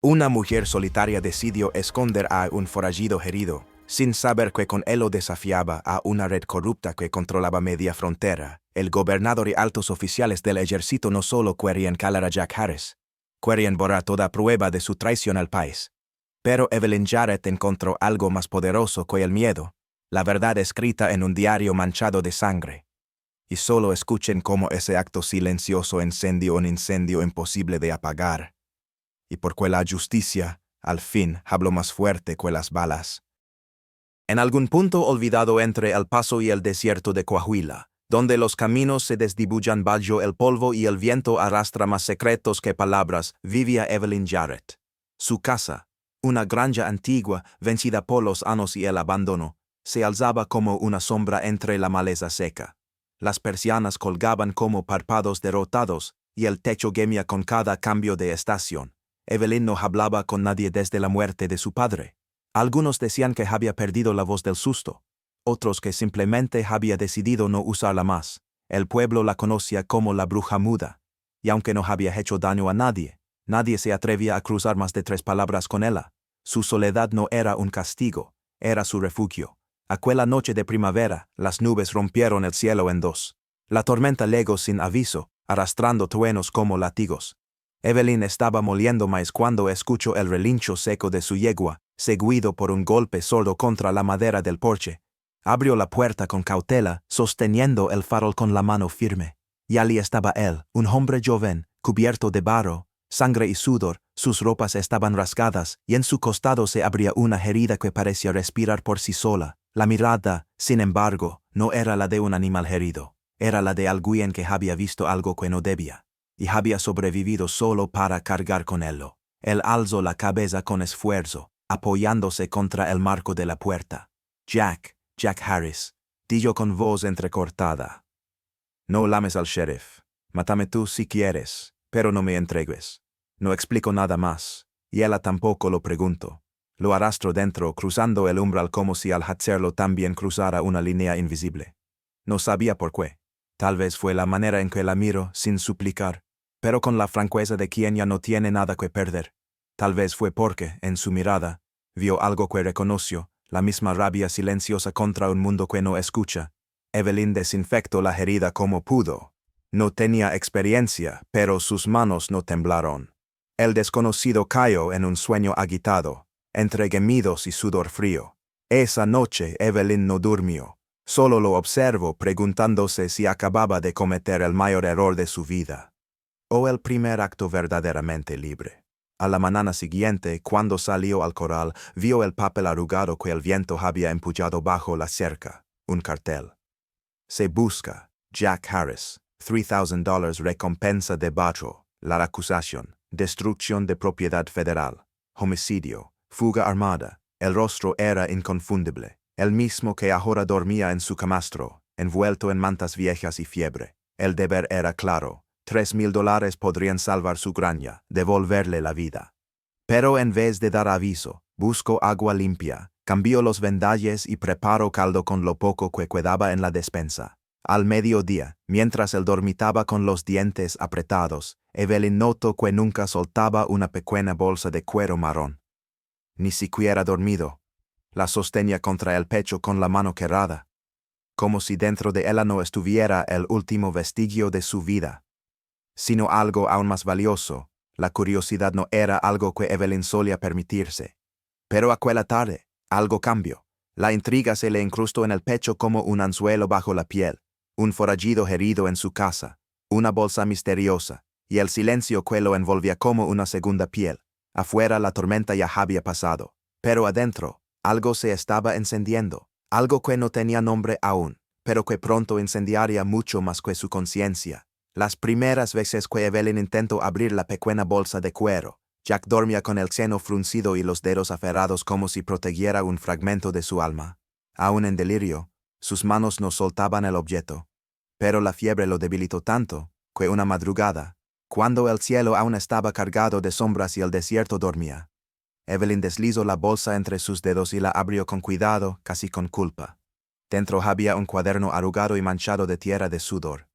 Una mujer solitaria decidió esconder a un forajido herido, sin saber que con él lo desafiaba a una red corrupta que controlaba media frontera. El gobernador y altos oficiales del ejército no solo querían calar a Jack Harris, querían borrar toda prueba de su traición al país. Pero Evelyn Jarrett encontró algo más poderoso que el miedo, la verdad escrita en un diario manchado de sangre. Y solo escuchen cómo ese acto silencioso encendió un incendio imposible de apagar. Y porque la justicia, al fin, habló más fuerte que las balas. En algún punto olvidado entre El Paso y el desierto de Coahuila, donde los caminos se desdibujan bajo el polvo y el viento arrastra más secretos que palabras, vivía Evelyn Jarrett. Su casa, una granja antigua, vencida por los años y el abandono, se alzaba como una sombra entre la maleza seca. Las persianas colgaban como párpados derrotados, y el techo gemía con cada cambio de estación. Evelyn no hablaba con nadie desde la muerte de su padre. Algunos decían que había perdido la voz del susto, otros que simplemente había decidido no usarla más. El pueblo la conocía como la bruja muda, y aunque no había hecho daño a nadie, nadie se atrevía a cruzar más de 3 palabras con ella. Su soledad no era un castigo, era su refugio. Aquella noche de primavera, las nubes rompieron el cielo en 2. La tormenta llegó sin aviso, arrastrando truenos como látigos. Evelyn estaba moliendo maíz cuando escuchó el relincho seco de su yegua, seguido por un golpe sordo contra la madera del porche. Abrió la puerta con cautela, sosteniendo el farol con la mano firme. Y allí estaba él, un hombre joven, cubierto de barro, sangre y sudor, sus ropas estaban rasgadas, y en su costado se abría una herida que parecía respirar por sí sola. La mirada, sin embargo, no era la de un animal herido, era la de alguien que había visto algo que no debía, y había sobrevivido solo para cargar con él. Él alzó la cabeza con esfuerzo, apoyándose contra el marco de la puerta. Jack Harris, dijo con voz entrecortada. No llames al sheriff. Mátame tú si quieres, pero no me entregues. No explico nada más, y ella tampoco lo preguntó. Lo arrastró dentro, cruzando el umbral como si al hacerlo también cruzara una línea invisible. No sabía por qué. Tal vez fue la manera en que la miró, sin suplicar, pero con la franqueza de quien ya no tiene nada que perder. Tal vez fue porque, en su mirada, vio algo que reconoció, la misma rabia silenciosa contra un mundo que no escucha. Evelyn desinfectó la herida como pudo. No tenía experiencia, pero sus manos no temblaron. El desconocido cayó en un sueño agitado, entre gemidos y sudor frío. Esa noche Evelyn no durmió. Solo lo observó preguntándose si acababa de cometer el mayor error de su vida, o el primer acto verdaderamente libre. A la mañana siguiente, cuando salió al corral, vio el papel arrugado que el viento había empullado bajo la cerca, un cartel. Se busca, Jack Harris, $3,000 recompensa de bajo, la acusación, destrucción de propiedad federal, homicidio, fuga armada. El rostro era inconfundible, el mismo que ahora dormía en su camastro, envuelto en mantas viejas y fiebre. El deber era claro. $3,000 podrían salvar su granja, devolverle la vida. Pero en vez de dar aviso, buscó agua limpia, cambió los vendalles y preparó caldo con lo poco que quedaba en la despensa. Al mediodía, mientras él dormitaba con los dientes apretados, Evelyn notó que nunca soltaba una pequeña bolsa de cuero marrón. Ni siquiera dormido. La sostenía contra el pecho con la mano quebrada, como si dentro de ella no estuviera el último vestigio de su vida, sino algo aún más valioso. La curiosidad no era algo que Evelyn solía permitirse. Pero aquella tarde, algo cambió. La intriga se le incrustó en el pecho como un anzuelo bajo la piel, un forajido herido en su casa, una bolsa misteriosa, y el silencio que lo envolvía como una segunda piel. Afuera la tormenta ya había pasado, pero adentro, algo se estaba encendiendo, algo que no tenía nombre aún, pero que pronto incendiaría mucho más que su conciencia. Las primeras veces que Evelyn intentó abrir la pequeña bolsa de cuero, Jack dormía con el seno fruncido y los dedos aferrados como si protegiera un fragmento de su alma. Aún en delirio, sus manos no soltaban el objeto. Pero la fiebre lo debilitó tanto, que una madrugada, cuando el cielo aún estaba cargado de sombras y el desierto dormía, Evelyn deslizó la bolsa entre sus dedos y la abrió con cuidado, casi con culpa. Dentro había un cuaderno arrugado y manchado de tierra de sudor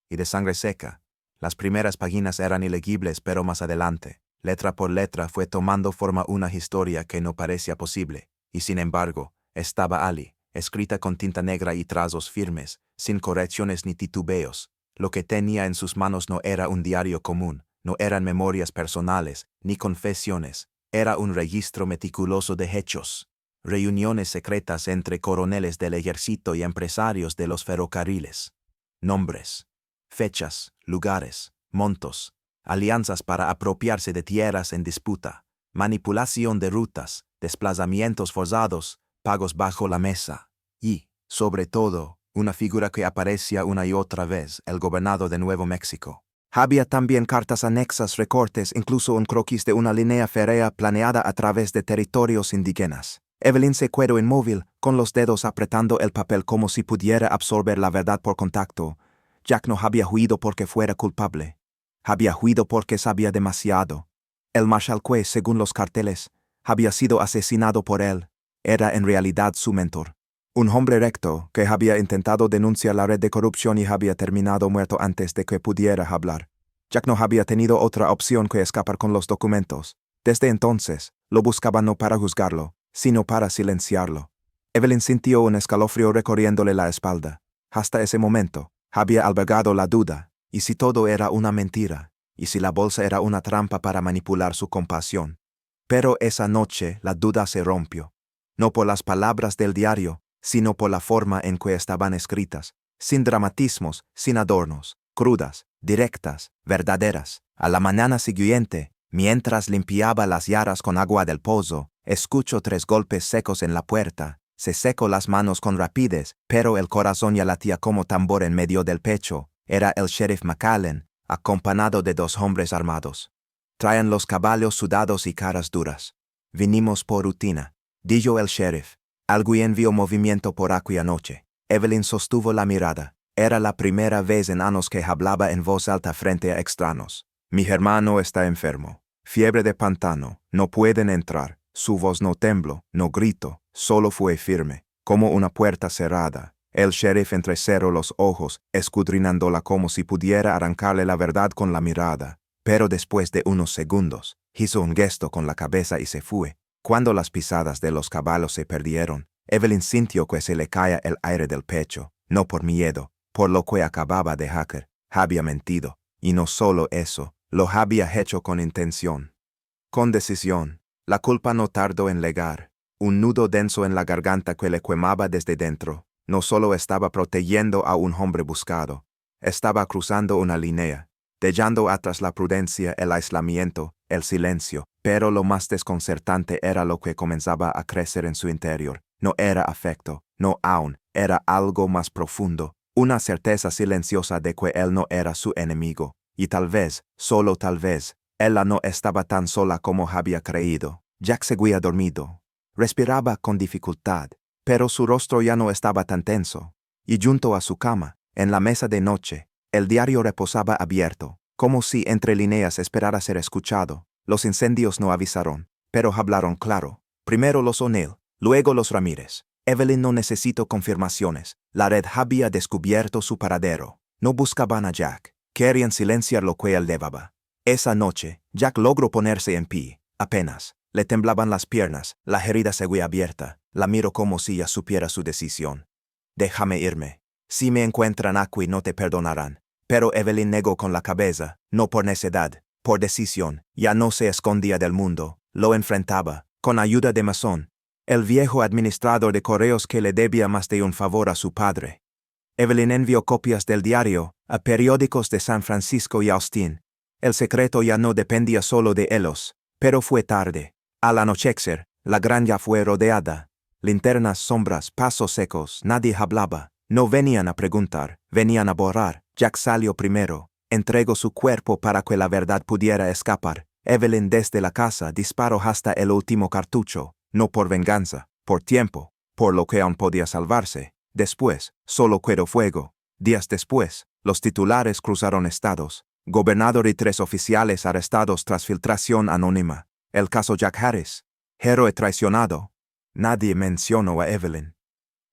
y de sangre seca. Las primeras páginas eran ilegibles, pero más adelante, Letra por letra fue tomando forma una historia que no parecía posible, y sin embargo, estaba allí, escrita con tinta negra y trazos firmes, sin correcciones ni titubeos. Lo que tenía en sus manos no era un diario común, no eran memorias personales, ni confesiones, era un registro meticuloso de hechos. Reuniones secretas entre coroneles del ejército y empresarios de los ferrocarriles. Nombres, fechas, lugares, montos, alianzas para apropiarse de tierras en disputa, manipulación de rutas, desplazamientos forzados, pagos bajo la mesa, y, sobre todo, una figura que aparecía una y otra vez, el gobernador de Nuevo México. Había también cartas anexas, recortes, incluso un croquis de una línea férrea planeada a través de territorios indígenas. Evelyn se quedó inmóvil, con los dedos apretando el papel como si pudiera absorber la verdad por contacto. Jack no había huido porque fuera culpable. Había huido porque sabía demasiado. El Marshal-Quay, según los carteles, había sido asesinado por él. Era en realidad su mentor. Un hombre recto que había intentado denunciar la red de corrupción y había terminado muerto antes de que pudiera hablar. Jack no había tenido otra opción que escapar con los documentos. Desde entonces, lo buscaba no para juzgarlo, sino para silenciarlo. Evelyn sintió un escalofrío recorriéndole la espalda. Hasta ese momento, había albergado la duda, ¿y si todo era una mentira? ¿Y si la bolsa era una trampa para manipular su compasión? Pero esa noche la duda se rompió. No por las palabras del diario, sino por la forma en que estaban escritas, sin dramatismos, sin adornos, crudas, directas, verdaderas. A la mañana siguiente, mientras limpiaba las llaras con agua del pozo, escuchó 3 golpes secos en la puerta. Se secó las manos con rapidez, pero el corazón ya latía como tambor en medio del pecho. Era el sheriff McAllen, acompañado de 2 hombres armados. Traían los caballos sudados y caras duras. Vinimos por rutina, dijo el sheriff. Alguien vio movimiento por aquí anoche. Evelyn sostuvo la mirada. Era la primera vez en años que hablaba en voz alta frente a extraños. Mi hermano está enfermo. Fiebre de pantano. No pueden entrar. Su voz no tembló, no gritó, solo fue firme, como una puerta cerrada. El sheriff entrecerró los ojos, escudriñándola como si pudiera arrancarle la verdad con la mirada. Pero después de unos segundos, hizo un gesto con la cabeza y se fue. Cuando las pisadas de los caballos se perdieron, Evelyn sintió que se le caía el aire del pecho, no por miedo, por lo que acababa de hacer. Había mentido, y no solo eso, lo había hecho con intención. Con decisión. La culpa no tardó en llegar. Un nudo denso en la garganta que le quemaba desde dentro. No solo estaba protegiendo a un hombre buscado, estaba cruzando una línea, dejando atrás la prudencia, el aislamiento, el silencio. Pero lo más desconcertante era lo que comenzaba a crecer en su interior. No era afecto, no aún, era algo más profundo, una certeza silenciosa de que él no era su enemigo, y tal vez, solo tal vez, ella no estaba tan sola como había creído. Jack seguía dormido. Respiraba con dificultad, pero su rostro ya no estaba tan tenso. Y junto a su cama, en la mesa de noche, el diario reposaba abierto, como si entre líneas esperara ser escuchado. Los incendios no avisaron, pero hablaron claro. Primero los O'Neill, luego los Ramírez. Evelyn no necesitó confirmaciones. La red había descubierto su paradero. No buscaban a Jack. Querían silenciar lo que él llevaba. Esa noche, Jack logró ponerse en pie, apenas. Le temblaban las piernas, la herida seguía abierta. La miró como si ya supiera su decisión. Déjame irme. Si me encuentran aquí no te perdonarán. Pero Evelyn negó con la cabeza, no por necedad, por decisión. Ya no se escondía del mundo, lo enfrentaba, con ayuda de Mason, el viejo administrador de correos que le debía más de un favor a su padre. Evelyn envió copias del diario a periódicos de San Francisco y Austin. El secreto ya no dependía solo de ellos, pero fue tarde. Al anochecer, la granja fue rodeada. Linternas, sombras, pasos secos, nadie hablaba. No venían a preguntar, venían a borrar. Jack salió primero, entregó su cuerpo para que la verdad pudiera escapar. Evelyn desde la casa disparó hasta el último cartucho, no por venganza, por tiempo, por lo que aún podía salvarse. Después, solo quedó fuego. Días después, los titulares cruzaron estados. Gobernador y 3 oficiales arrestados tras filtración anónima. El caso Jack Harris. Héroe traicionado. Nadie mencionó a Evelyn.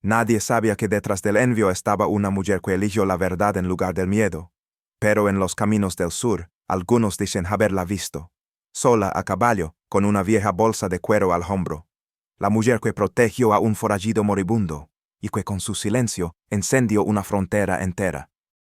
Nadie sabía que detrás del envío estaba una mujer que eligió la verdad en lugar del miedo. Pero en los caminos del sur, algunos dicen haberla visto. sola a caballo, con una vieja bolsa de cuero al hombro. La mujer que protegió a un forajido moribundo, y que con su silencio encendió una frontera entera.